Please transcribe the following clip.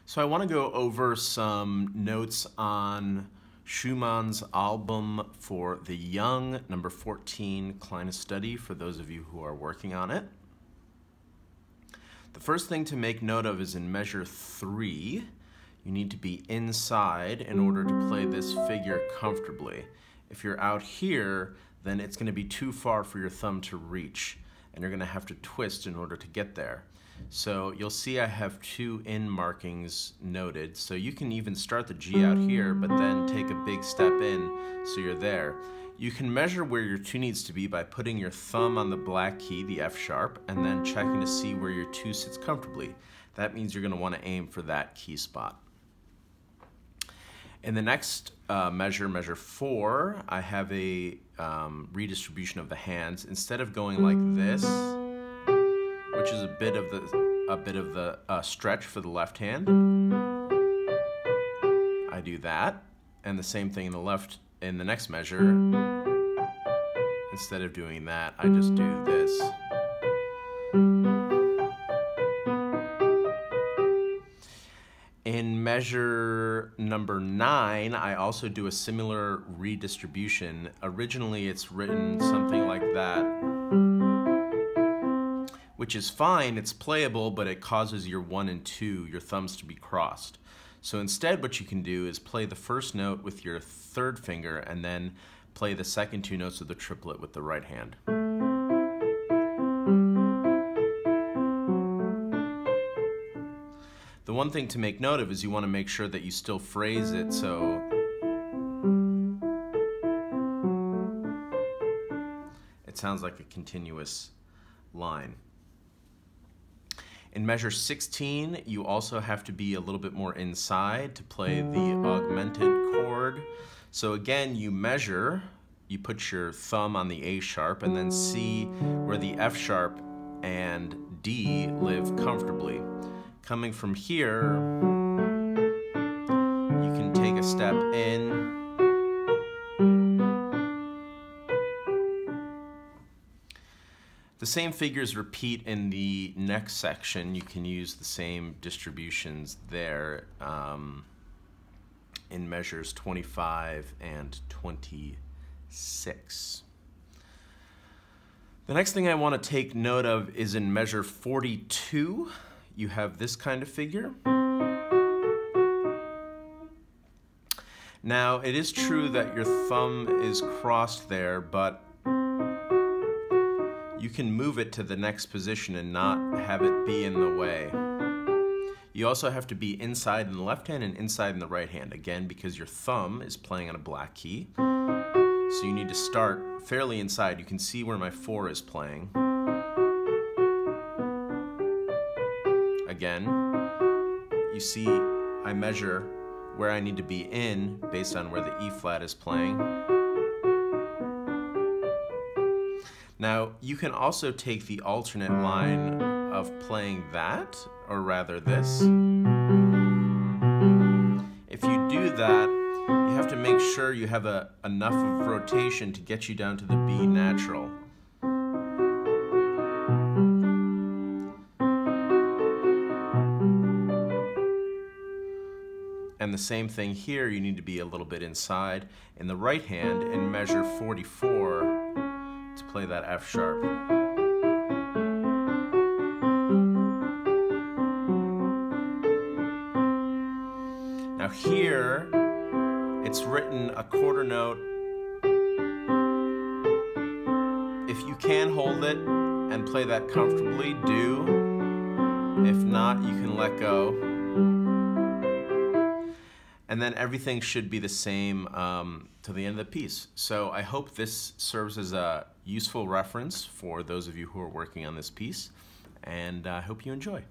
So I want to go over some notes on Schumann's album for the young, number 14, Kleine Studie, for those of you who are working on it. The first thing to make note of is in measure 3, you need to be inside in order to play this figure comfortably. If you're out here, then it's going to be too far for your thumb to reach, and you're going to have to twist in order to get there. So you'll see I have 2 in markings noted, so you can even start the G out here, but then take a big step in so you're there. You can measure where your 2 needs to be by putting your thumb on the black key, the F sharp, and then checking to see where your 2 sits comfortably. That means you're going to want to aim for that key spot. In the next measure 4, I have a redistribution of the hands. Instead of going like this, which is a bit of the stretch for the left hand, I do that, and the same thing in the next measure. Instead of doing that, I just do this. In measure number 9, I also do a similar redistribution. Originally, it's written something like that, which is fine, it's playable, but it causes your 1 and 2, your thumbs, to be crossed. So instead, what you can do is play the first note with your 3rd finger and then play the second 2 notes of the triplet with the right hand. The one thing to make note of is you want to make sure that you still phrase it so it sounds like a continuous line. In measure 16, you also have to be a little bit more inside to play the augmented chord. So again, you measure, you put your thumb on the A sharp and then see where the F sharp and D live comfortably. Coming from here, you can take a step in. The same figures repeat in the next section. You can use the same distributions there in measures 25 and 26. The next thing I want to take note of is in measure 42. You have this kind of figure. Now, it is true that your thumb is crossed there, but you can move it to the next position and not have it be in the way. You also have to be inside in the left hand and inside in the right hand, again, because your thumb is playing on a black key. So you need to start fairly inside. You can see where my 4 is playing. Again, you see I measure where I need to be in based on where the E flat is playing. Now, you can also take the alternate line of playing that, or rather this. If you do that, you have to make sure you have enough of rotation to get you down to the B natural. And the same thing here, you need to be a little bit inside. In the right hand, in measure 44, to play that F sharp. Now here, it's written a quarter note. If you can hold it and play that comfortably, do. If not, you can let go. And then everything should be the same to the end of the piece. So I hope this serves as a useful reference for those of you who are working on this piece, and I hope you enjoy.